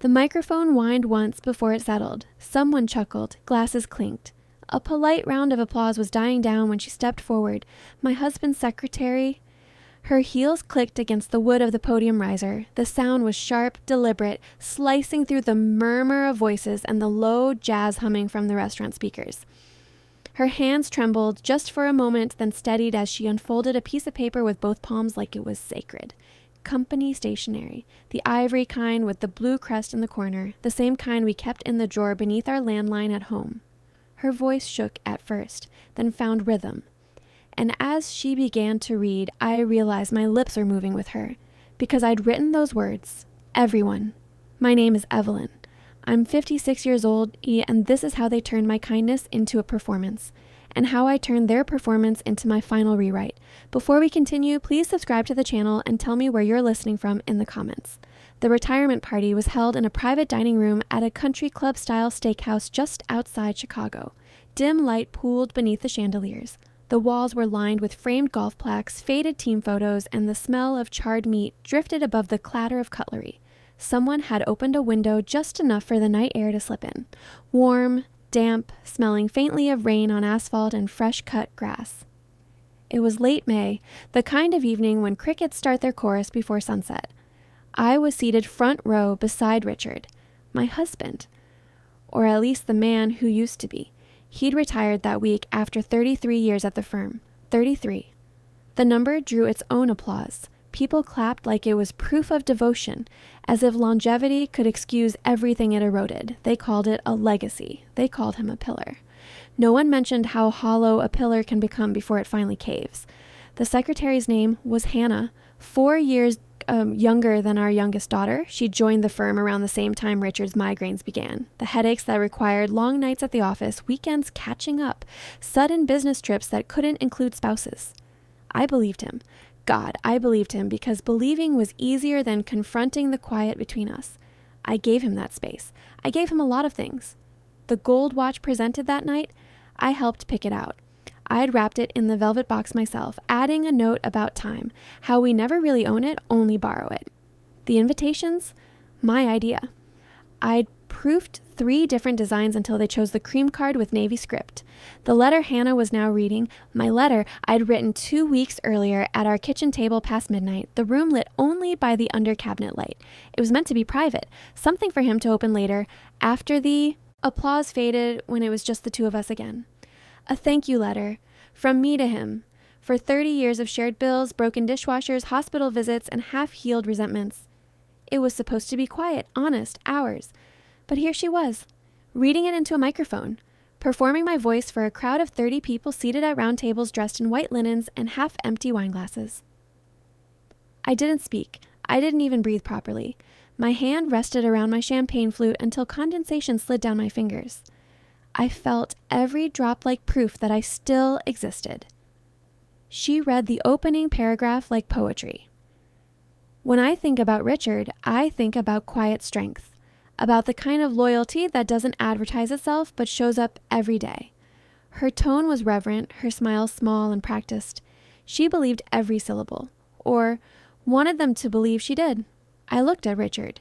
The microphone whined once before it settled. Someone chuckled. Glasses clinked. A polite round of applause was dying down when she stepped forward. My husband's secretary. Her heels clicked against the wood of the podium riser. The sound was sharp, deliberate, slicing through the murmur of voices and the low jazz humming from the restaurant speakers. Her hands trembled just for a moment, then steadied as she unfolded a piece of paper with both palms like it was sacred. Company stationery, the ivory kind with the blue crest in the corner, the same kind we kept in the drawer beneath our landline at home. Her voice shook at first, then found rhythm. And as she began to read, I realized my lips were moving with her, because I'd written those words. Everyone. My name is Evelyn. I'm 56 years old, and this is how they turned my kindness into a performance, and how I turned their performance into my final rewrite. Before we continue, please subscribe to the channel and tell me where you're listening from in the comments. The retirement party was held in a private dining room at a country club-style steakhouse just outside Chicago. Dim light pooled beneath the chandeliers. The walls were lined with framed golf plaques, faded team photos, and the smell of charred meat drifted above the clatter of cutlery. Someone had opened a window just enough for the night air to slip in. Warm, damp, smelling faintly of rain on asphalt and fresh-cut grass. It was late May, the kind of evening when crickets start their chorus before sunset. I was seated front row beside Richard, my husband, or at least the man who used to be. He'd retired that week after 33 years at the firm. 33. The number drew its own applause. People clapped like it was proof of devotion, as if longevity could excuse everything it eroded. They called it a legacy. They called him a pillar. No one mentioned how hollow a pillar can become before it finally caves. The secretary's name was Hannah, 4 years younger than our youngest daughter. She joined the firm around the same time Richard's migraines began. The headaches that required long nights at the office, weekends catching up, sudden business trips that couldn't include spouses. I believed him. God, I believed him because believing was easier than confronting the quiet between us. I gave him that space. I gave him a lot of things. The gold watch presented that night, I helped pick it out. I'd wrapped it in the velvet box myself, adding a note about time, how we never really own it, only borrow it. The invitations? My idea. I'd proofed 3 different designs until they chose the cream card with navy script. The letter Hannah was now reading, my letter I'd written 2 weeks earlier at our kitchen table past midnight, the room lit only by the under cabinet light. It was meant to be private, something for him to open later, after the applause faded when it was just the two of us again. A thank you letter, from me to him, for 30 years of shared bills, broken dishwashers, hospital visits, and half-healed resentments. It was supposed to be quiet, honest, ours. But here she was, reading it into a microphone, performing my voice for a crowd of 30 people seated at round tables dressed in white linens and half-empty wine glasses. I didn't speak. I didn't even breathe properly. My hand rested around my champagne flute until condensation slid down my fingers. I felt every drop like proof that I still existed. She read the opening paragraph like poetry. When I think about Richard, I think about quiet strength, about the kind of loyalty that doesn't advertise itself but shows up every day. Her tone was reverent, her smile small and practiced. She believed every syllable, or wanted them to believe she did. I looked at Richard.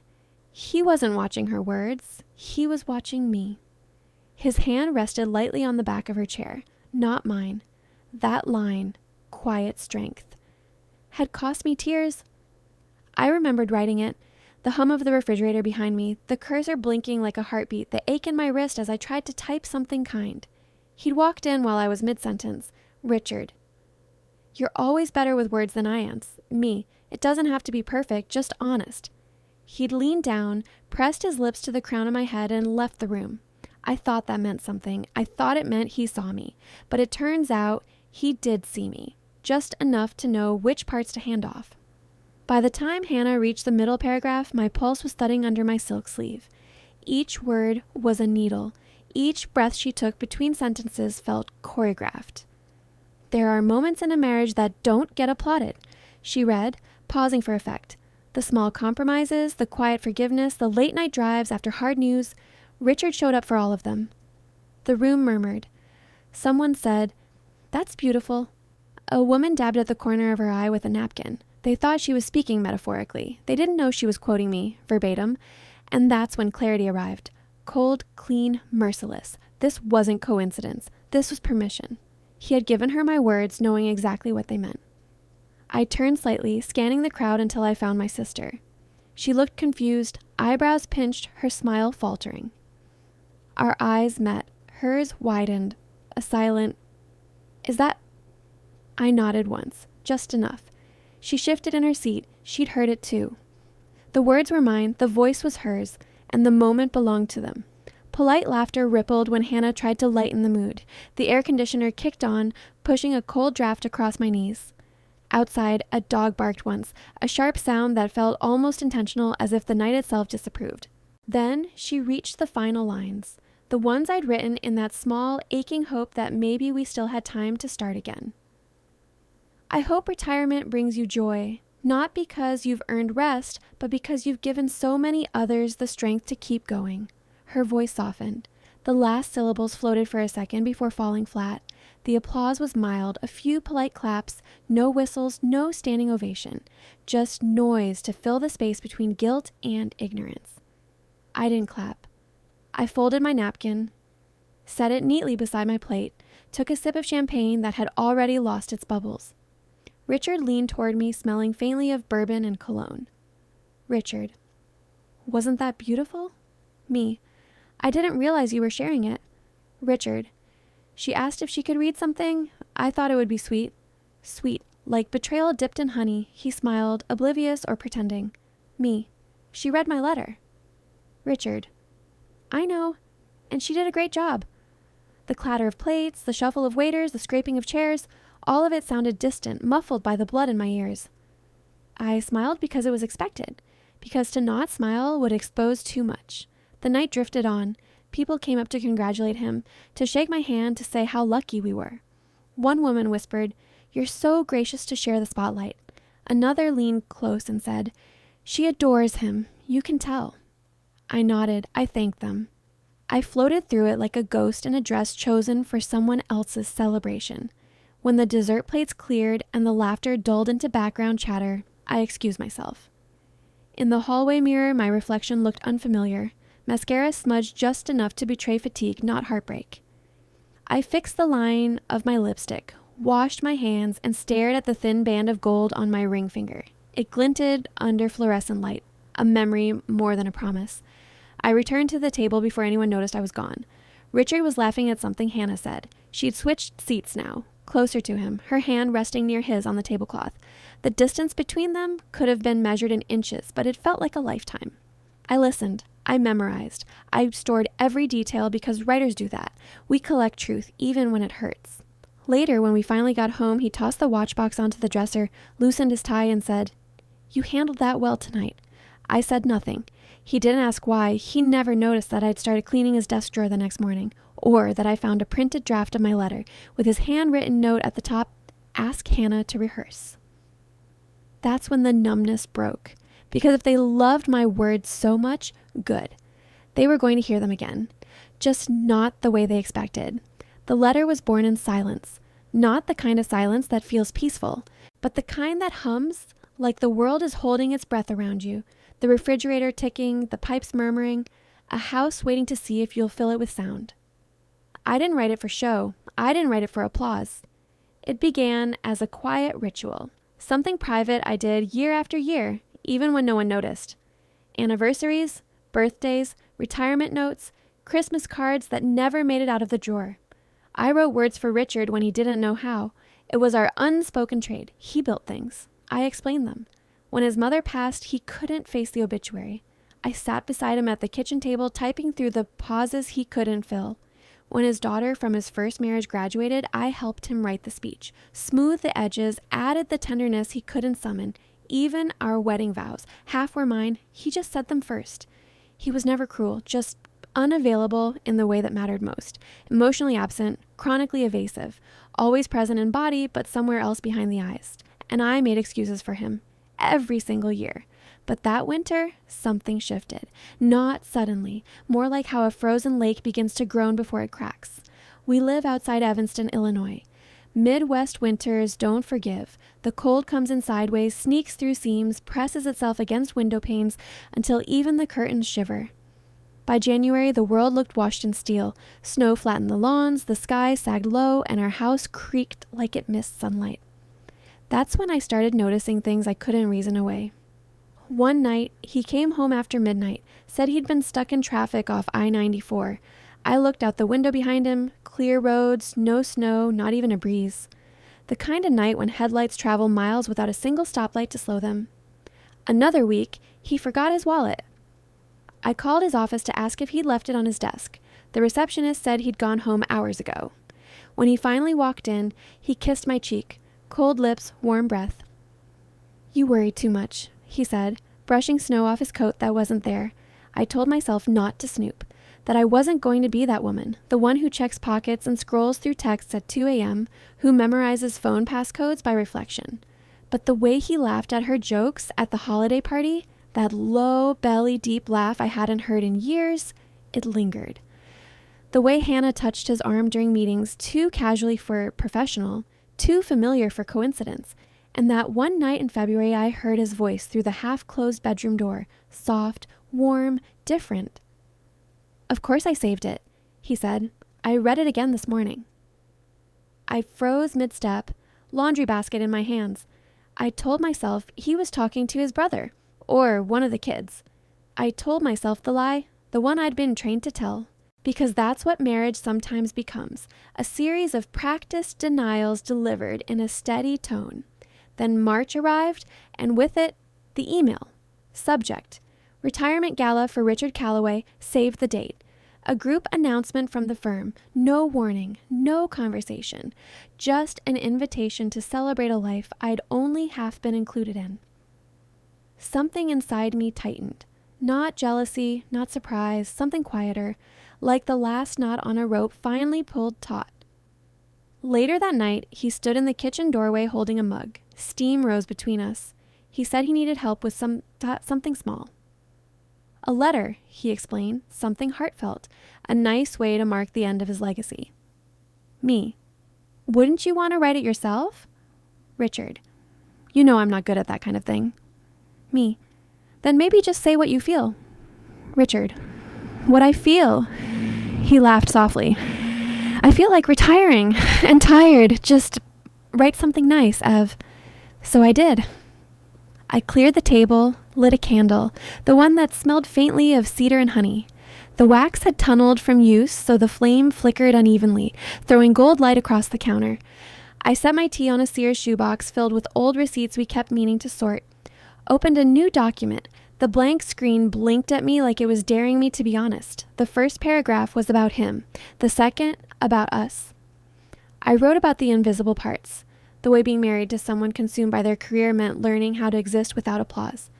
He wasn't watching her words. He was watching me. His hand rested lightly on the back of her chair, not mine. That line, quiet strength, had cost me tears. I remembered writing it, the hum of the refrigerator behind me, the cursor blinking like a heartbeat, the ache in my wrist as I tried to type something kind. He'd walked in while I was mid-sentence. Richard. You're always better with words than I am. Me. It doesn't have to be perfect, just honest. He'd leaned down, pressed his lips to the crown of my head, and left the room. I thought that meant something. I thought it meant he saw me. But it turns out he did see me, just enough to know which parts to hand off. By the time Hannah reached the middle paragraph, my pulse was thudding under my silk sleeve. Each word was a needle. Each breath she took between sentences felt choreographed. There are moments in a marriage that don't get applauded, she read, pausing for effect. The small compromises, the quiet forgiveness, the late-night drives after hard news. Richard showed up for all of them. The room murmured. Someone said, "That's beautiful." A woman dabbed at the corner of her eye with a napkin. They thought she was speaking metaphorically. They didn't know she was quoting me, verbatim. And that's when clarity arrived. Cold, clean, merciless. This wasn't coincidence. This was permission. He had given her my words, knowing exactly what they meant. I turned slightly, scanning the crowd until I found my sister. She looked confused, eyebrows pinched, her smile faltering. Our eyes met. Hers widened. A silent, "Is that—" I nodded once, just enough. She shifted in her seat. She'd heard it too. The words were mine, the voice was hers, and the moment belonged to them. Polite laughter rippled when Hannah tried to lighten the mood. The air conditioner kicked on, pushing a cold draft across my knees. Outside, a dog barked once, a sharp sound that felt almost intentional, as if the night itself disapproved. Then she reached the final lines, the ones I'd written in that small, aching hope that maybe we still had time to start again. I hope retirement brings you joy, not because you've earned rest, but because you've given so many others the strength to keep going. Her voice softened. The last syllables floated for a second before falling flat. The applause was mild, a few polite claps, no whistles, no standing ovation, just noise to fill the space between guilt and ignorance. I didn't clap. I folded my napkin, set it neatly beside my plate, took a sip of champagne that had already lost its bubbles. Richard leaned toward me, smelling faintly of bourbon and cologne. Richard. Wasn't that beautiful? Me. I didn't realize you were sharing it. Richard. She asked if she could read something. I thought it would be sweet. Sweet, like betrayal dipped in honey. He smiled, oblivious or pretending. Me. She read my letter. Richard. I know. And she did a great job. The clatter of plates, the shuffle of waiters, the scraping of chairs, all of it sounded distant, muffled by the blood in my ears. I smiled because it was expected, because to not smile would expose too much. The night drifted on. People came up to congratulate him, to shake my hand, to say how lucky we were. One woman whispered, "You're so gracious to share the spotlight." Another leaned close and said, "She adores him. You can tell." I nodded. I thanked them. I floated through it like a ghost in a dress chosen for someone else's celebration. When the dessert plates cleared and the laughter dulled into background chatter, I excused myself. In the hallway mirror, my reflection looked unfamiliar. Mascara smudged just enough to betray fatigue, not heartbreak. I fixed the line of my lipstick, washed my hands, and stared at the thin band of gold on my ring finger. It glinted under fluorescent light, a memory more than a promise. I returned to the table before anyone noticed I was gone. Richard was laughing at something Hannah said. She'd switched seats now, closer to him, her hand resting near his on the tablecloth. The distance between them could have been measured in inches, but it felt like a lifetime. I listened. I memorized. I stored every detail because writers do that. We collect truth, even when it hurts. Later, when we finally got home, he tossed the watch box onto the dresser, loosened his tie, and said, "You handled that well tonight." I said nothing. He didn't ask why. He never noticed that I'd started cleaning his desk drawer the next morning, or that I found a printed draft of my letter with his handwritten note at the top, "Ask Hannah to rehearse." That's when the numbness broke. Because if they loved my words so much, good. They were going to hear them again. Just not the way they expected. The letter was born in silence. Not the kind of silence that feels peaceful, but the kind that hums like the world is holding its breath around you. The refrigerator ticking, the pipes murmuring, a house waiting to see if you'll fill it with sound. I didn't write it for show. I didn't write it for applause. It began as a quiet ritual, something private I did year after year, even when no one noticed. Anniversaries, birthdays, retirement notes, Christmas cards that never made it out of the drawer. I wrote words for Richard when he didn't know how. It was our unspoken trade. He built things. I explained them. When his mother passed, he couldn't face the obituary. I sat beside him at the kitchen table, typing through the pauses he couldn't fill. When his daughter from his first marriage graduated, I helped him write the speech, smoothed the edges, added the tenderness he couldn't summon. Even our wedding vows, half were mine, he just said them first. He was never cruel, just unavailable in the way that mattered most. Emotionally absent, chronically evasive, always present in body, but somewhere else behind the eyes. And I made excuses for him every single year. But that winter, something shifted. Not suddenly, more like how a frozen lake begins to groan before it cracks. We live outside Evanston, Illinois. Midwest winters don't forgive. The cold comes in sideways, sneaks through seams, presses itself against window panes until even the curtains shiver. By January, the world looked washed in steel. Snow flattened the lawns, the sky sagged low, and our house creaked like it missed sunlight. That's when I started noticing things I couldn't reason away. One night, he came home after midnight, said he'd been stuck in traffic off I-94. I looked out the window behind him, clear roads, no snow, not even a breeze. The kind of night when headlights travel miles without a single stoplight to slow them. Another week, he forgot his wallet. I called his office to ask if he'd left it on his desk. The receptionist said he'd gone home hours ago. When he finally walked in, he kissed my cheek, cold lips, warm breath. "You worry too much," he said, brushing snow off his coat that wasn't there. I told myself not to snoop, that I wasn't going to be that woman, the one who checks pockets and scrolls through texts at 2 a.m., who memorizes phone passcodes by reflection. But the way he laughed at her jokes at the holiday party, that low, belly deep laugh I hadn't heard in years, it lingered. The way Hannah touched his arm during meetings, too casually for professional, too familiar for coincidence. And that one night in February I heard his voice through the half-closed bedroom door, soft, warm, different. "Of course I saved it," he said. "I read it again this morning." I froze mid-step, laundry basket in my hands. I told myself he was talking to his brother, or one of the kids. I told myself the lie, the one I'd been trained to tell. Because that's what marriage sometimes becomes, a series of practiced denials delivered in a steady tone. Then March arrived, and with it, the email. Subject: retirement gala for Richard Calloway, save the date. A group announcement from the firm. No warning, no conversation. Just an invitation to celebrate a life I'd only half been included in. Something inside me tightened. Not jealousy, not surprise, something quieter, like the last knot on a rope finally pulled taut. Later that night, he stood in the kitchen doorway holding a mug. Steam rose between us. He said he needed help with something small. "A letter," he explained, "something heartfelt, a nice way to mark the end of his legacy." Me: "Wouldn't you want to write it yourself?" Richard: "You know I'm not good at that kind of thing." Me: "Then maybe just say what you feel." Richard: "What I feel?" He laughed softly. "I feel like retiring and tired. Just write something nice, Ev." So I did. I cleared the table, lit a candle, the one that smelled faintly of cedar and honey. The wax had tunneled from use, so the flame flickered unevenly, throwing gold light across the counter. I set my tea on a Sears shoebox filled with old receipts we kept meaning to sort. Opened a new document. The blank screen blinked at me like it was daring me to be honest. The first paragraph was about him. The second, about us. I wrote about the invisible parts. The way being married to someone consumed by their career meant learning how to exist without applause.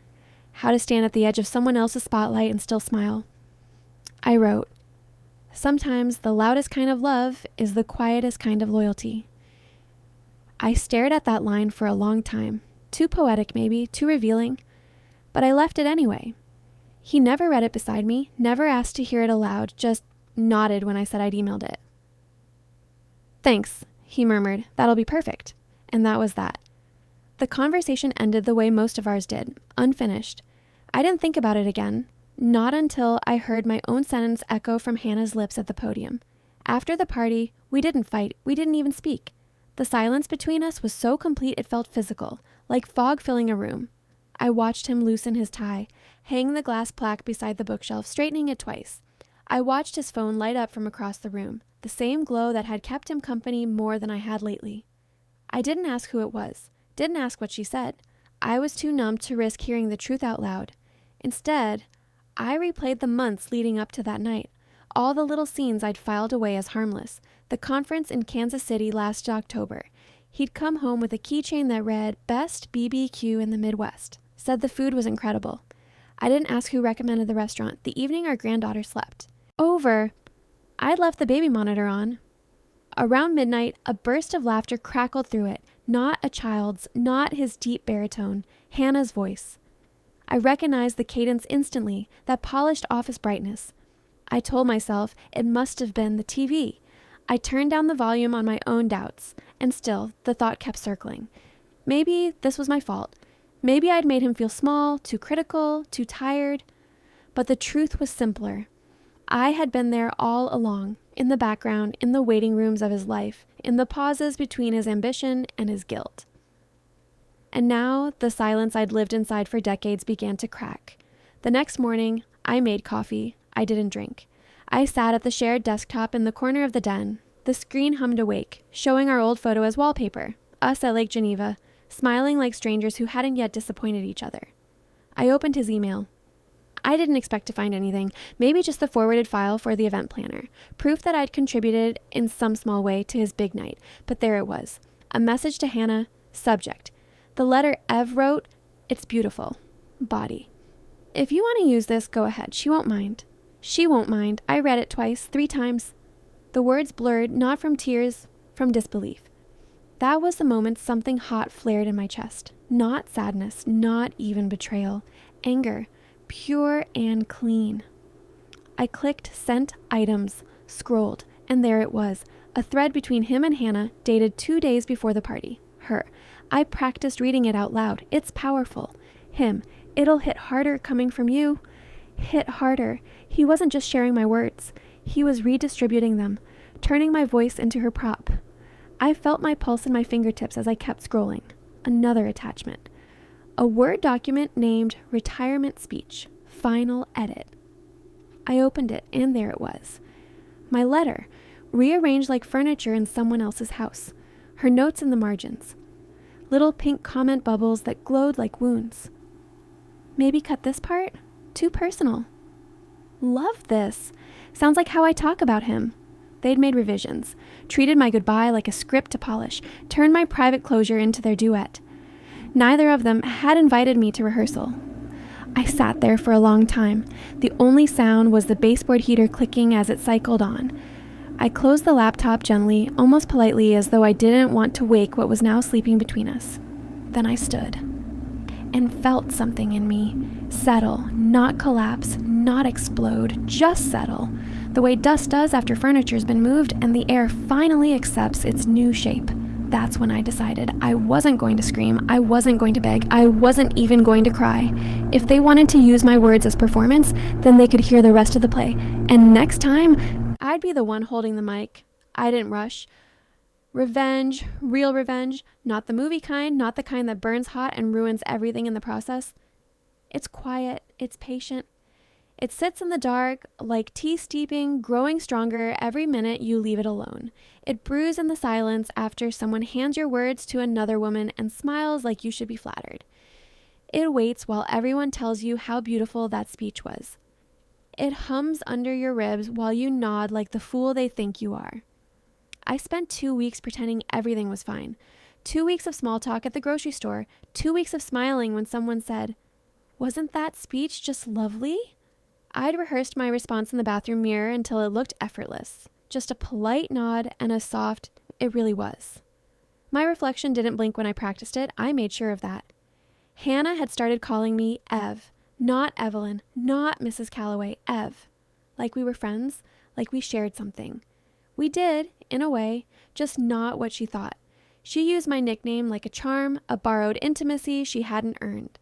How to stand at the edge of someone else's spotlight and still smile. I wrote, "Sometimes the loudest kind of love is the quietest kind of loyalty." I stared at that line for a long time. Too poetic maybe, too revealing. But I left it anyway. He never read it beside me, never asked to hear it aloud, just nodded when I said I'd emailed it. "Thanks," he murmured. "That'll be perfect." And that was that. The conversation ended the way most of ours did, unfinished. I didn't think about it again, not until I heard my own sentence echo from Hannah's lips at the podium. After the party, we didn't fight, we didn't even speak. The silence between us was so complete it felt physical, like fog filling a room. I watched him loosen his tie, hang the glass plaque beside the bookshelf, straightening it twice. I watched his phone light up from across the room, the same glow that had kept him company more than I had lately. I didn't ask who it was, didn't ask what she said. I was too numb to risk hearing the truth out loud. Instead, I replayed the months leading up to that night, all the little scenes I'd filed away as harmless. The conference in Kansas City last October. He'd come home with a keychain that read, "Best BBQ in the Midwest." Said the food was incredible. I didn't ask who recommended the restaurant, the evening our granddaughter slept. Over. I'd left the baby monitor on. Around midnight, a burst of laughter crackled through it. Not a child's, not his deep baritone, Hannah's voice. I recognized the cadence instantly, that polished office brightness. I told myself it must have been the TV. I turned down the volume on my own doubts, And still, the thought kept circling. Maybe this was my fault. Maybe I'd made him feel small, too critical, too tired. But the truth was simpler. I had been there all along, in the background, in the waiting rooms of his life, in the pauses between his ambition and his guilt. And now the silence I'd lived inside for decades began to crack. The next morning, I made coffee. I didn't drink. I sat at the shared desktop in the corner of the den. The screen hummed awake, showing our old photo as wallpaper, us at Lake Geneva, smiling like strangers who hadn't yet disappointed each other. I opened his email. I didn't expect to find anything, maybe just the forwarded file for the event planner, proof that I'd contributed in some small way to his big night. But there it was, a message to Hannah, subject. The letter Ev wrote, "It's beautiful. Body. If you want to use this, go ahead. She won't mind." She won't mind. I read it twice, 3 times. The words blurred, not from tears, from disbelief. That was the moment something hot flared in my chest. Not sadness, not even betrayal. Anger. Pure and clean. I clicked sent items, scrolled, and there it was, a thread between him and Hannah, dated 2 days before the party. Her. I practiced reading it out loud. It's powerful. Him. It'll hit harder coming from you. Hit harder. He wasn't just sharing my words. He was redistributing them, turning my voice into her prop. I felt my pulse in my fingertips as I kept scrolling. Another attachment. A Word document named Retirement Speech. Final Edit. I opened it, and there it was. My letter, rearranged like furniture in someone else's house. Her notes in the margins. Little pink comment bubbles that glowed like wounds. Maybe cut this part? Too personal. Love this. Sounds like how I talk about him. They'd made revisions, treated my goodbye like a script to polish, turned my private closure into their duet. Neither of them had invited me to rehearsal. I sat there for a long time. The only sound was the baseboard heater clicking as it cycled on. I closed the laptop gently, almost politely, as though I didn't want to wake what was now sleeping between us. Then I stood and felt something in me settle, not collapse, not explode, just settle, the way dust does after furniture's been moved and the air finally accepts its new shape. That's when I decided I wasn't going to scream, I wasn't going to beg, I wasn't even going to cry. If they wanted to use my words as performance, then they could hear the rest of the play. And next time, I'd be the one holding the mic. I didn't rush. Revenge, real revenge, not the movie kind, not the kind that burns hot and ruins everything in the process. It's quiet, it's patient. It sits in the dark, like tea steeping, growing stronger every minute you leave it alone. It brews in the silence after someone hands your words to another woman and smiles like you should be flattered. It waits while everyone tells you how beautiful that speech was. It hums under your ribs while you nod like the fool they think you are. I spent 2 weeks pretending everything was fine. 2 weeks of small talk at the grocery store. 2 weeks of smiling when someone said, "Wasn't that speech just lovely?" I'd rehearsed my response in the bathroom mirror until it looked effortless. Just a polite nod and a soft, "It really was." My reflection didn't blink when I practiced it. I made sure of that. Hannah had started calling me Ev. Not Evelyn, not Mrs. Calloway, Ev. Like we were friends, like we shared something. We did, in a way, just not what she thought. She used my nickname like a charm, a borrowed intimacy she hadn't earned.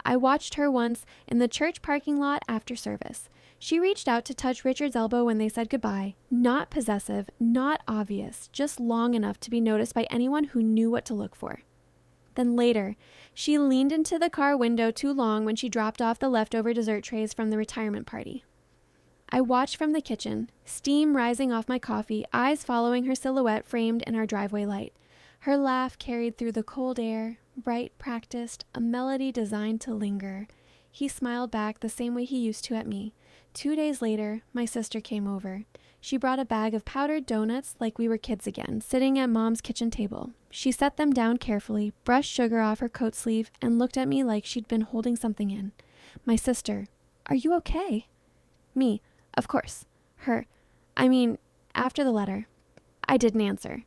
I watched her once in the church parking lot after service. She reached out to touch Richard's elbow when they said goodbye. Not possessive, not obvious, just long enough to be noticed by anyone who knew what to look for. Then later, she leaned into the car window too long when she dropped off the leftover dessert trays from the retirement party. I watched from the kitchen, steam rising off my coffee, eyes following her silhouette framed in our driveway light. Her laugh carried through the cold air, bright, practiced, a melody designed to linger. He smiled back the same way he used to at me. 2 days later, my sister came over. She brought a bag of powdered donuts like we were kids again, sitting at Mom's kitchen table. She set them down carefully, brushed sugar off her coat sleeve, and looked at me like she'd been holding something in. My sister, "Are you okay?" Me, "Of course." Her, after the letter. I didn't answer.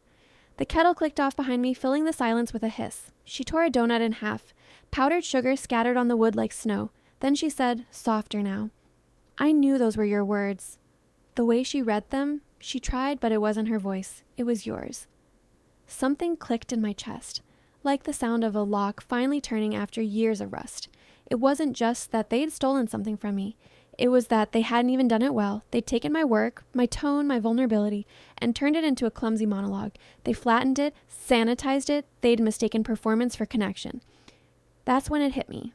The kettle clicked off behind me, filling the silence with a hiss. She tore a donut in half. Powdered sugar scattered on the wood like snow. Then she said, softer now, "I knew those were your words." The way she read them, she tried, but it wasn't her voice. It was yours. Something clicked in my chest, like the sound of a lock finally turning after years of rust. It wasn't just that they'd stolen something from me. It was that they hadn't even done it well. They'd taken my work, my tone, my vulnerability, and turned it into a clumsy monologue. They flattened it, sanitized it. They'd mistaken performance for connection. That's when it hit me.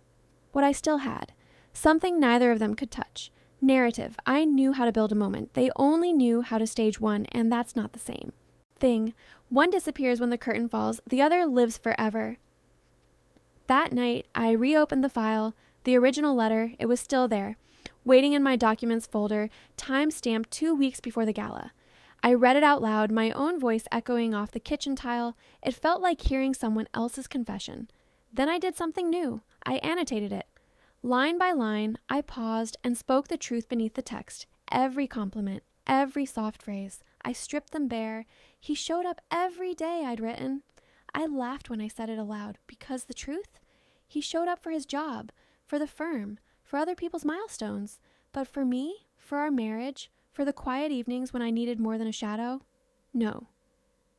What I still had. Something neither of them could touch. Narrative. I knew how to build a moment. They only knew how to stage one, and that's not the same thing. One disappears when the curtain falls. The other lives forever. That night, I reopened the file. The original letter, it was still there, waiting in my documents folder, time-stamped 2 weeks before the gala. I read it out loud, my own voice echoing off the kitchen tile. It felt like hearing someone else's confession. Then I did something new. I annotated it. Line by line, I paused and spoke the truth beneath the text. Every compliment, every soft phrase. I stripped them bare. He showed up every day, I'd written. I laughed when I said it aloud, because the truth? He showed up for his job, for the firm, for other people's milestones. But for me, for our marriage, for the quiet evenings when I needed more than a shadow? No.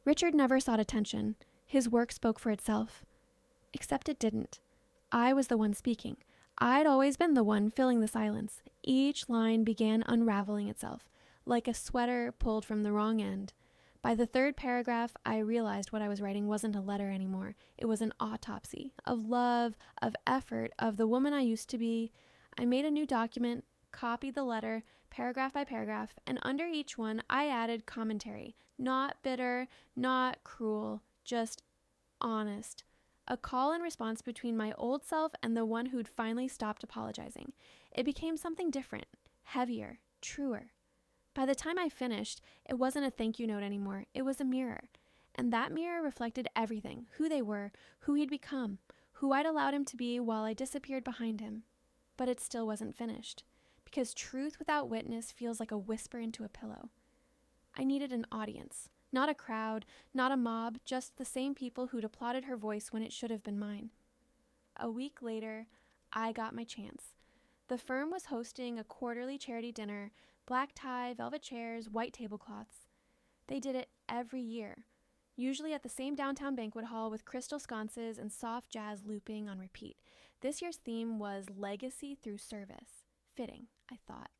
Richard never sought attention. His work spoke for itself. Except it didn't. I was the one speaking. I'd always been the one filling the silence. Each line began unraveling itself, like a sweater pulled from the wrong end. By the third paragraph, I realized what I was writing wasn't a letter anymore. It was an autopsy of love, of effort, of the woman I used to be. I made a new document, copied the letter, paragraph by paragraph, and under each one, I added commentary. Not bitter, not cruel, just honest. A call and response between my old self and the one who'd finally stopped apologizing. It became something different, heavier, truer. By the time I finished, it wasn't a thank you note anymore. It was a mirror. And that mirror reflected everything, who they were, who he'd become, who I'd allowed him to be while I disappeared behind him. But it still wasn't finished, because truth without witness feels like a whisper into a pillow. I needed an audience, not a crowd, not a mob, just the same people who'd applauded her voice when it should have been mine. A week later, I got my chance. The firm was hosting a quarterly charity dinner, black tie, velvet chairs, white tablecloths. They did it every year, usually at the same downtown banquet hall with crystal sconces and soft jazz looping on repeat. This year's theme was Legacy Through Service. Fitting, I thought.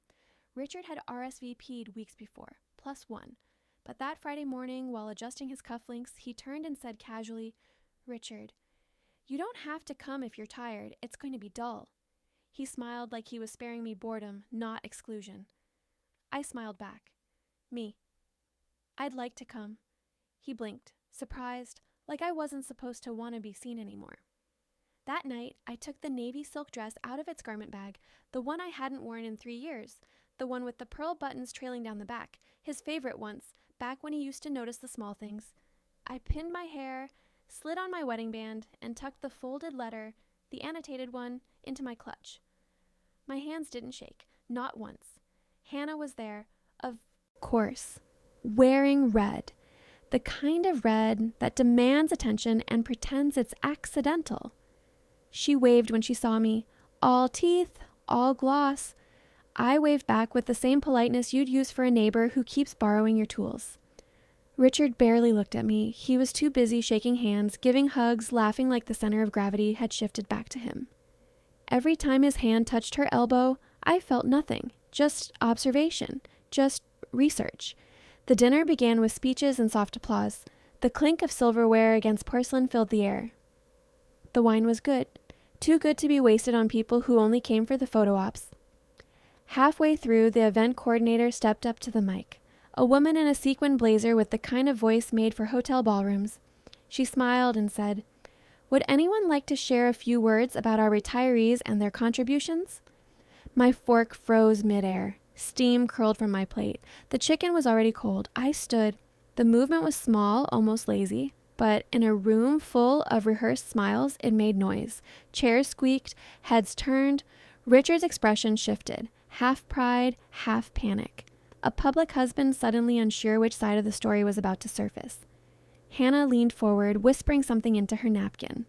Richard had RSVP'd weeks before, +1. But that Friday morning, while adjusting his cufflinks, he turned and said casually, "Richard, you don't have to come if you're tired. It's going to be dull." He smiled like he was sparing me boredom, not exclusion. I smiled back. Me. "I'd like to come." He blinked, surprised, like I wasn't supposed to want to be seen anymore. That night, I took the navy silk dress out of its garment bag, the one I hadn't worn in 3 years, the one with the pearl buttons trailing down the back, his favorite once, back when he used to notice the small things. I pinned my hair, slid on my wedding band, and tucked the folded letter, the annotated one, into my clutch. My hands didn't shake, not once. Hannah was there, of course, wearing red, the kind of red that demands attention and pretends it's accidental. She waved when she saw me, all teeth, all gloss. I waved back with the same politeness you'd use for a neighbor who keeps borrowing your tools. Richard barely looked at me. He was too busy shaking hands, giving hugs, laughing like the center of gravity had shifted back to him. Every time his hand touched her elbow, I felt nothing, just observation, just research. The dinner began with speeches and soft applause. The clink of silverware against porcelain filled the air. The wine was good, too good to be wasted on people who only came for the photo ops. Halfway through, the event coordinator stepped up to the mic, a woman in a sequin blazer with the kind of voice made for hotel ballrooms. She smiled and said, "Would anyone like to share a few words about our retirees and their contributions?" My fork froze midair. Steam curled from my plate. The chicken was already cold. I stood. The movement was small, almost lazy, but in a room full of rehearsed smiles, it made noise. Chairs squeaked, heads turned. Richard's expression shifted, half pride, half panic. A public husband suddenly unsure which side of the story was about to surface. Hannah leaned forward, whispering something into her napkin.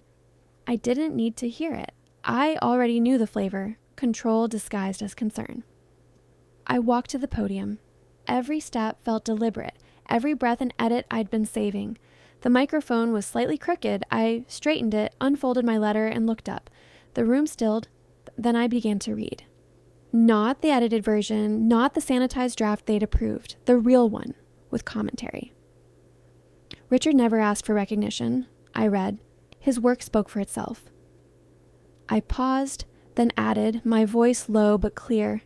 I didn't need to hear it. I already knew the flavor, control disguised as concern. I walked to the podium. Every step felt deliberate, every breath an edit I'd been saving. The microphone was slightly crooked. I straightened it, unfolded my letter, and looked up. The room stilled. Then I began to read. Not the edited version, not the sanitized draft they'd approved, the real one, with commentary. Richard never asked for recognition, I read. His work spoke for itself. I paused, then added, my voice low but clear.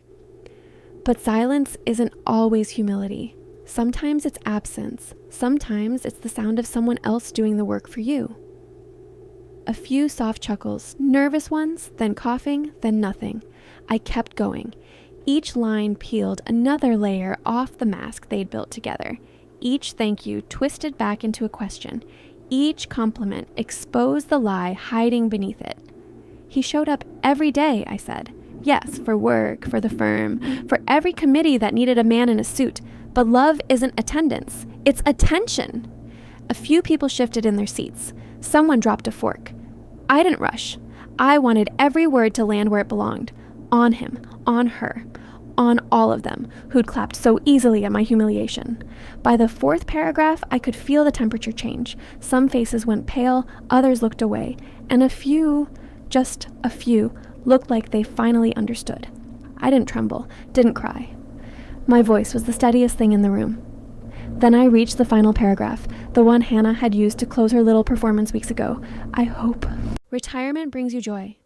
But silence isn't always humility. Sometimes it's absence. Sometimes it's the sound of someone else doing the work for you. A few soft chuckles, nervous ones, then coughing, then nothing. I kept going. Each line peeled another layer off the mask they'd built together. Each thank you twisted back into a question. Each compliment exposed the lie hiding beneath it. He showed up every day, I said. Yes, for work, for the firm, for every committee that needed a man in a suit. But love isn't attendance. It's attention. A few people shifted in their seats. Someone dropped a fork. I didn't rush. I wanted every word to land where it belonged. On him, on her, on all of them who'd clapped so easily at my humiliation. By the fourth paragraph, I could feel the temperature change. Some faces went pale, others looked away, and a few, just a few, looked like they finally understood. I didn't tremble, didn't cry. My voice was the steadiest thing in the room. Then I reached the final paragraph, the one Hannah had used to close her little performance weeks ago. I hope. Retirement brings you joy.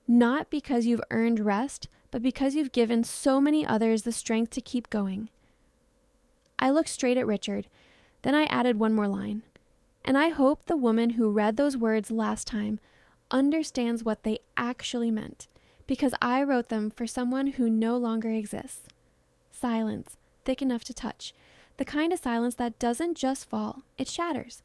Not because you've earned rest, but because you've given so many others the strength to keep going. I looked straight at Richard. Then I added one more line. And I hope the woman who read those words last time understands what they actually meant, because I wrote them for someone who no longer exists. Silence, thick enough to touch. The kind of silence that doesn't just fall, it shatters.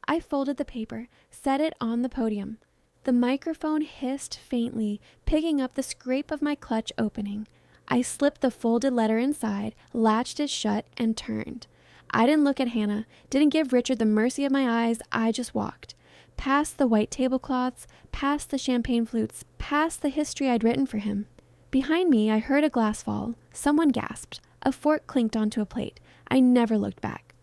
I folded the paper, set it on the podium. The microphone hissed faintly, picking up the scrape of my clutch opening. I slipped the folded letter inside, latched it shut, and turned. I didn't look at Hannah, didn't give Richard the mercy of my eyes. I just walked. Past the white tablecloths, past the champagne flutes, past the history I'd written for him. Behind me, I heard a glass fall. Someone gasped. A fork clinked onto a plate. I never looked back.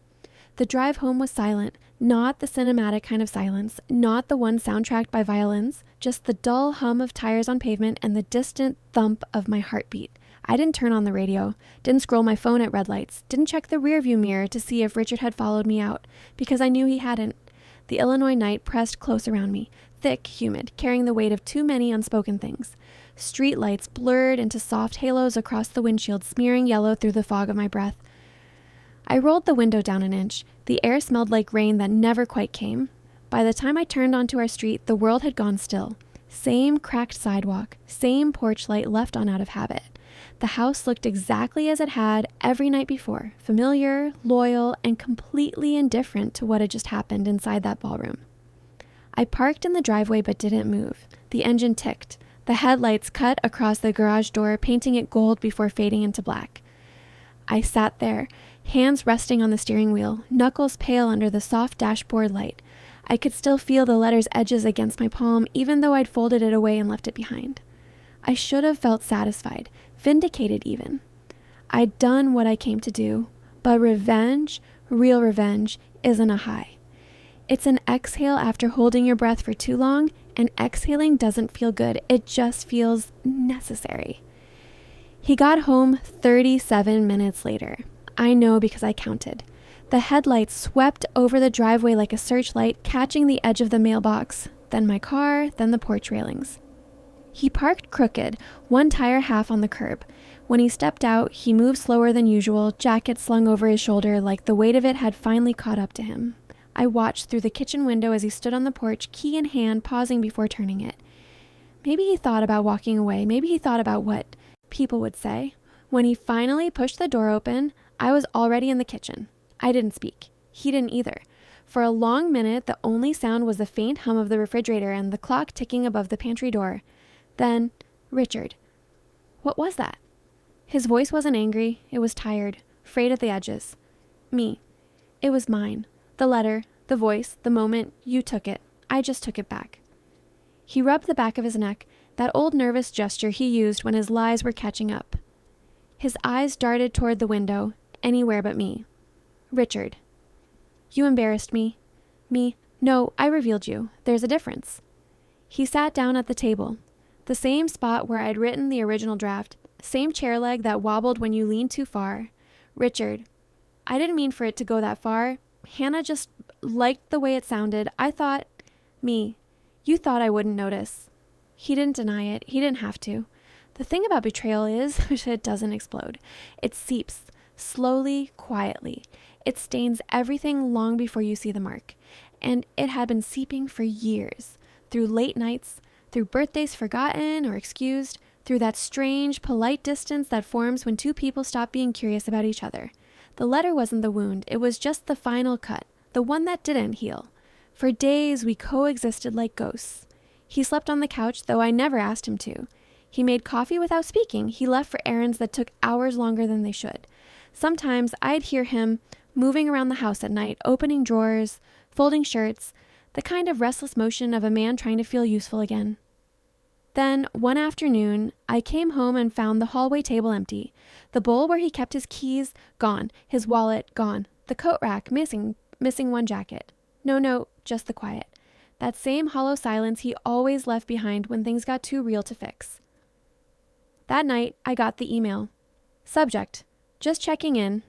The drive home was silent, not the cinematic kind of silence, not the one soundtracked by violins, just the dull hum of tires on pavement and the distant thump of my heartbeat. I didn't turn on the radio, didn't scroll my phone at red lights, didn't check the rearview mirror to see if Richard had followed me out, because I knew he hadn't. The Illinois night pressed close around me, thick, humid, carrying the weight of too many unspoken things. Street lights blurred into soft halos across the windshield, smearing yellow through the fog of my breath. I rolled the window down an inch. The air smelled like rain that never quite came. By the time I turned onto our street, the world had gone still. Same cracked sidewalk, same porch light left on out of habit. The house looked exactly as it had every night before, familiar, loyal, and completely indifferent to what had just happened inside that ballroom. I parked in the driveway but didn't move. The engine ticked. The headlights cut across the garage door, painting it gold before fading into black. I sat there, hands resting on the steering wheel, knuckles pale under the soft dashboard light. I could still feel the letter's edges against my palm, even though I'd folded it away and left it behind. I should have felt satisfied, vindicated even. I'd done what I came to do, but revenge, real revenge, isn't a high. It's an exhale after holding your breath for too long, and exhaling doesn't feel good. It just feels necessary. He got home 37 minutes later. I know because I counted. The headlights swept over the driveway like a searchlight, catching the edge of the mailbox, then my car, then the porch railings. He parked crooked, one tire half on the curb. When he stepped out, he moved slower than usual, jacket slung over his shoulder like the weight of it had finally caught up to him. I watched through the kitchen window as he stood on the porch, key in hand, pausing before turning it. Maybe he thought about walking away. Maybe he thought about what people would say. When he finally pushed the door open, I was already in the kitchen. I didn't speak. He didn't either. For a long minute, the only sound was the faint hum of the refrigerator and the clock ticking above the pantry door. Then, Richard. What was that? His voice wasn't angry. It was tired, frayed at the edges. Me. It was mine. The letter, the voice, the moment. You took it. I just took it back. He rubbed the back of his neck, that old nervous gesture he used when his lies were catching up. His eyes darted toward the window, anywhere but me. Richard. You embarrassed me. Me, no, I revealed you. There's a difference. He sat down at the table, the same spot where I'd written the original draft, same chair leg that wobbled when you leaned too far. Richard, I didn't mean for it to go that far. Hannah just liked the way it sounded. I thought, you thought I wouldn't notice. He didn't deny it. He didn't have to. The thing about betrayal is it doesn't explode. It seeps, slowly, quietly. It stains everything long before you see the mark. And it had been seeping for years, through late nights, through birthdays forgotten or excused, through that strange, polite distance that forms when two people stop being curious about each other. The letter wasn't the wound. It was just the final cut, the one that didn't heal. For days, we coexisted like ghosts. He slept on the couch, though I never asked him to. He made coffee without speaking. He left for errands that took hours longer than they should. Sometimes I'd hear him moving around the house at night, opening drawers, folding shirts, the kind of restless motion of a man trying to feel useful again. Then, one afternoon, I came home and found the hallway table empty. The bowl where he kept his keys, gone. His wallet, gone. The coat rack, missing one jacket. No, just the quiet. That same hollow silence he always left behind when things got too real to fix. That night, I got the email. Subject, just checking in.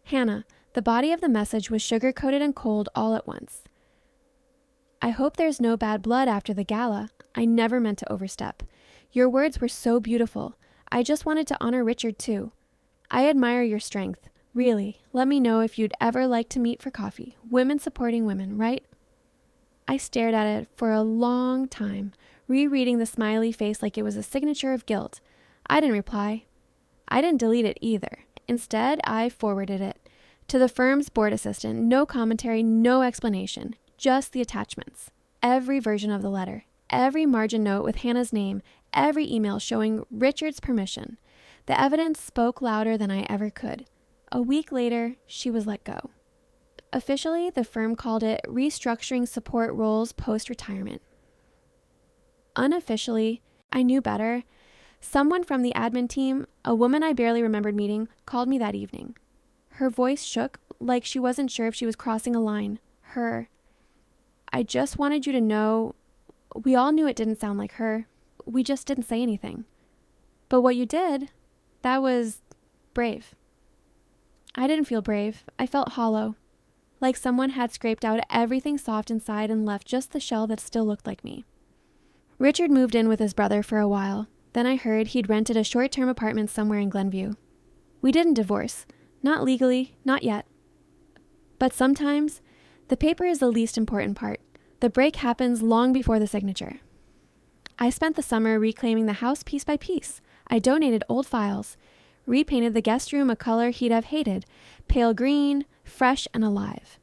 Hannah. The body of the message was sugar-coated and cold all at once. I hope there's no bad blood after the gala. I never meant to overstep. Your words were so beautiful. I just wanted to honor Richard, too. I admire your strength. Really, let me know if you'd ever like to meet for coffee. Women supporting women, right? I stared at it for a long time, rereading the smiley face like it was a signature of guilt. I didn't reply. I didn't delete it either. Instead, I forwarded it to the firm's board assistant. No commentary, no explanation, just the attachments. Every version of the letter, every margin note with Hannah's name, every email showing Richard's permission. The evidence spoke louder than I ever could. A week later, she was let go. Officially, the firm called it restructuring support roles post-retirement. Unofficially, I knew better. Someone from the admin team, a woman I barely remembered meeting, called me that evening. Her voice shook like she wasn't sure if she was crossing a line. I just wanted you to know, we all knew it didn't sound like her. We just didn't say anything. But what you did, that was brave. I didn't feel brave. I felt hollow. Like someone had scraped out everything soft inside and left just the shell that still looked like me. Richard moved in with his brother for a while. Then I heard he'd rented a short-term apartment somewhere in Glenview. We didn't divorce. Not legally, not yet. But sometimes, the paper is the least important part. The break happens long before the signature. I spent the summer reclaiming the house piece by piece. I donated old files, repainted the guest room a color he'd have hated, pale green, fresh and alive.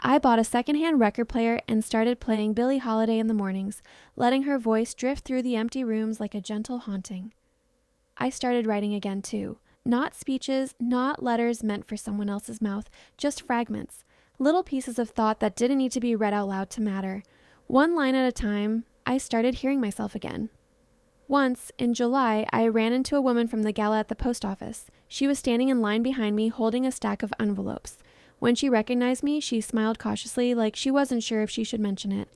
I bought a secondhand record player and started playing Billie Holiday in the mornings, letting her voice drift through the empty rooms like a gentle haunting. I started writing again too. Not speeches, not letters meant for someone else's mouth, just fragments, little pieces of thought that didn't need to be read out loud to matter. One line at a time, I started hearing myself again. Once, in July, I ran into a woman from the gala at the post office. She was standing in line behind me, holding a stack of envelopes. When she recognized me, she smiled cautiously, like she wasn't sure if she should mention it.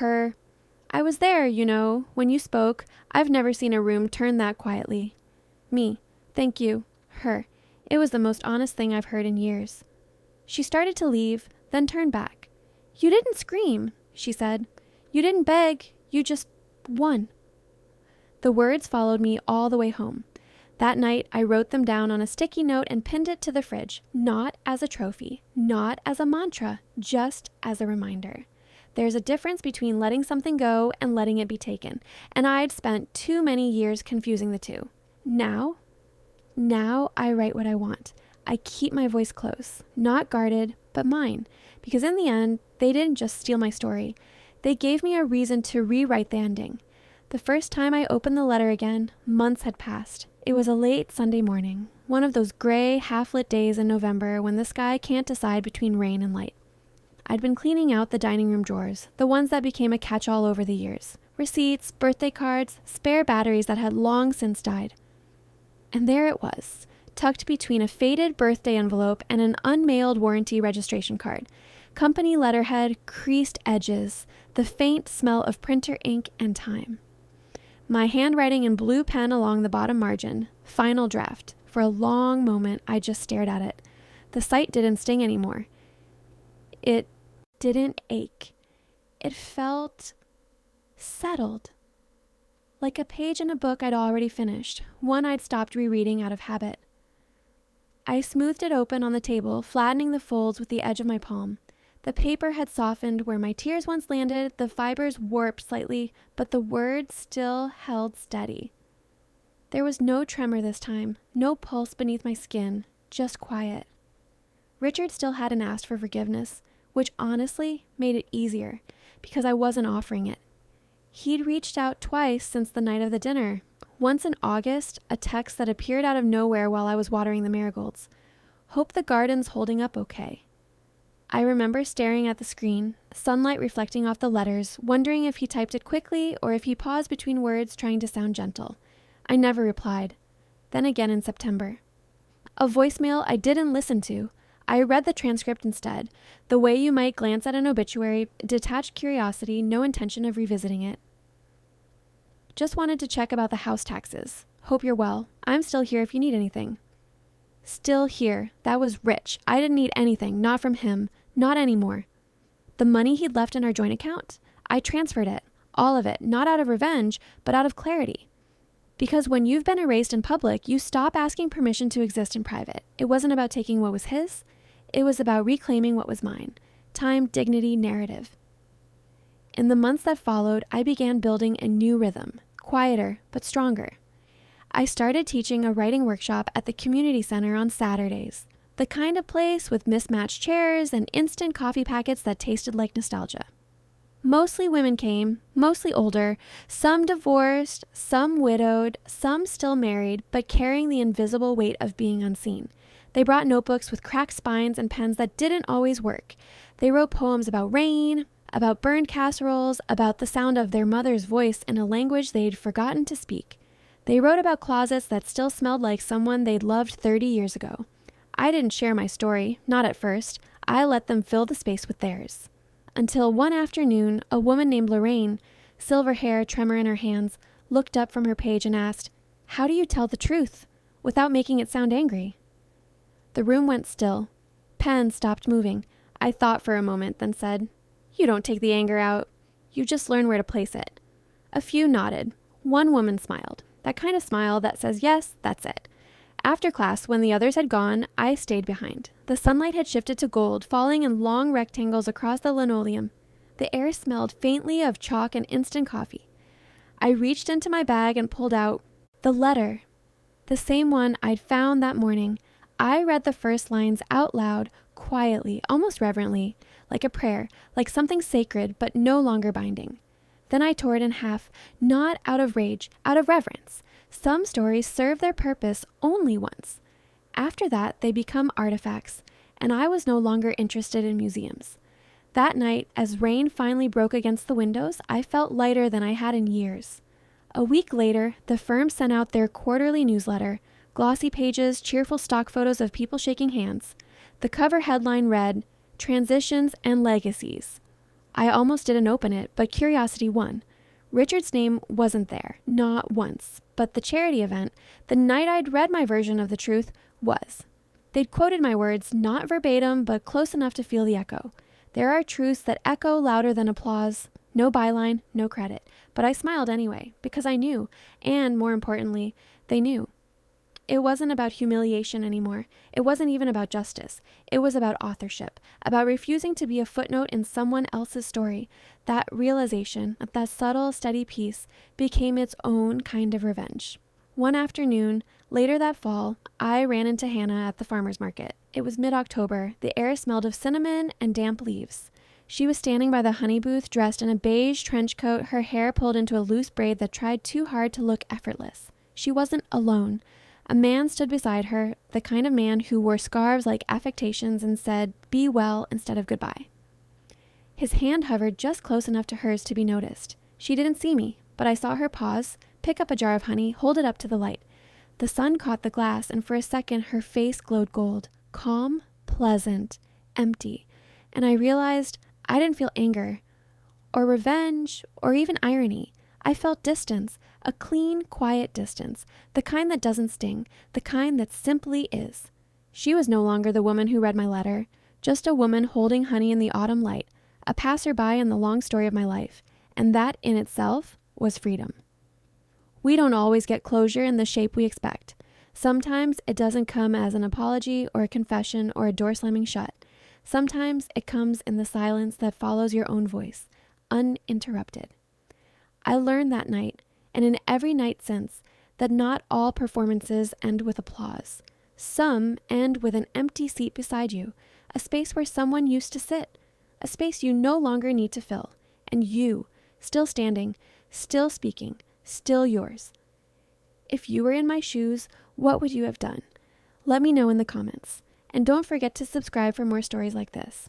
I was there, when you spoke. I've never seen a room turn that quietly. Me, thank you. It was the most honest thing I've heard in years. She started to leave, then turned back. You didn't scream, she said. You didn't beg. You just won. The words followed me all the way home. That night, I wrote them down on a sticky note and pinned it to the fridge, not as a trophy, not as a mantra, just as a reminder. There's a difference between letting something go and letting it be taken, and I'd spent too many years confusing the two. Now I write what I want. I keep my voice close, not guarded, but mine, because in the end, they didn't just steal my story. They gave me a reason to rewrite the ending. The first time I opened the letter again, months had passed. It was a late Sunday morning, one of those gray, half-lit days in November when the sky can't decide between rain and light. I'd been cleaning out the dining room drawers, the ones that became a catch-all over the years. Receipts, birthday cards, spare batteries that had long since died. And there it was, tucked between a faded birthday envelope and an unmailed warranty registration card. Company letterhead, creased edges, the faint smell of printer ink and time. My handwriting in blue pen along the bottom margin. Final draft. For a long moment, I just stared at it. The sight didn't sting anymore. It didn't ache. It felt settled. Like a page in a book I'd already finished, one I'd stopped rereading out of habit. I smoothed it open on the table, flattening the folds with the edge of my palm. The paper had softened where my tears once landed, the fibers warped slightly, but the words still held steady. There was no tremor this time, no pulse beneath my skin, just quiet. Richard still hadn't asked for forgiveness, which honestly made it easier, because I wasn't offering it. He'd reached out twice since the night of the dinner. Once in August, a text that appeared out of nowhere while I was watering the marigolds. Hope the garden's holding up okay. I remember staring at the screen, sunlight reflecting off the letters, wondering if he typed it quickly or if he paused between words trying to sound gentle. I never replied. Then again in September. A voicemail I didn't listen to. I read the transcript instead, the way you might glance at an obituary, detached curiosity, no intention of revisiting it. Just wanted to check about the house taxes. Hope you're well. I'm still here if you need anything. Still here. That was rich. I didn't need anything, not from him, not anymore. The money he'd left in our joint account, I transferred it, all of it, not out of revenge, but out of clarity. Because when you've been erased in public, you stop asking permission to exist in private. It wasn't about taking what was his. It was about reclaiming what was mine. Time, dignity, narrative. In the months that followed, I began building a new rhythm, quieter but stronger. I started teaching a writing workshop at the community center on Saturdays, the kind of place with mismatched chairs and instant coffee packets that tasted like nostalgia. Mostly women came, mostly older, some divorced, some widowed, some still married, but carrying the invisible weight of being unseen. They brought notebooks with cracked spines and pens that didn't always work. They wrote poems about rain, about burned casseroles, about the sound of their mother's voice in a language they'd forgotten to speak. They wrote about closets that still smelled like someone they'd loved 30 years ago. I didn't share my story, not at first. I let them fill the space with theirs. Until one afternoon, a woman named Lorraine, silver hair, tremor in her hands, looked up from her page and asked, "How do you tell the truth without making it sound angry?" The room went still. Pen stopped moving. I thought for a moment, then said, "You don't take the anger out. You just learn where to place it." A few nodded. One woman smiled. That kind of smile that says, yes, that's it. After class, when the others had gone, I stayed behind. The sunlight had shifted to gold, falling in long rectangles across the linoleum. The air smelled faintly of chalk and instant coffee. I reached into my bag and pulled out the letter, the same one I'd found that morning. I read the first lines out loud, quietly, almost reverently, like a prayer, like something sacred but no longer binding. Then I tore it in half, not out of rage, out of reverence. Some stories serve their purpose only once. After that, they become artifacts, and I was no longer interested in museums. That night, as rain finally broke against the windows, I felt lighter than I had in years. A week later, the firm sent out their quarterly newsletter, glossy pages, cheerful stock photos of people shaking hands. The cover headline read, "Transitions and Legacies." I almost didn't open it, but curiosity won. Richard's name wasn't there, not once, but the charity event, the night I'd read my version of the truth, was. They'd quoted my words, not verbatim, but close enough to feel the echo. There are truths that echo louder than applause. No byline, no credit. But I smiled anyway, because I knew, and more importantly, they knew. It wasn't about humiliation anymore. It wasn't even about justice. It was about authorship, about refusing to be a footnote in someone else's story. That realization, that subtle, steady peace, became its own kind of revenge. One afternoon, later that fall, I ran into Hannah at the farmer's market. It was mid-October. The air smelled of cinnamon and damp leaves. She was standing by the honey booth, dressed in a beige trench coat, her hair pulled into a loose braid that tried too hard to look effortless. She wasn't alone. A man stood beside her, the kind of man who wore scarves like affectations and said, "Be well," instead of goodbye. His hand hovered just close enough to hers to be noticed. She didn't see me, but I saw her pause, pick up a jar of honey, hold it up to the light. The sun caught the glass, and for a second her face glowed gold. Calm, pleasant, empty. And I realized I didn't feel anger or revenge or even irony. I felt distance, a clean, quiet distance, the kind that doesn't sting, the kind that simply is. She was no longer the woman who read my letter, just a woman holding honey in the autumn light, a passerby in the long story of my life, and that in itself was freedom. We don't always get closure in the shape we expect. Sometimes it doesn't come as an apology or a confession or a door slamming shut. Sometimes it comes in the silence that follows your own voice, uninterrupted. I learned that night, and in every night since, that not all performances end with applause. Some end with an empty seat beside you, a space where someone used to sit, a space you no longer need to fill, and you, still standing, still speaking, still yours. If you were in my shoes, what would you have done? Let me know in the comments. And don't forget to subscribe for more stories like this.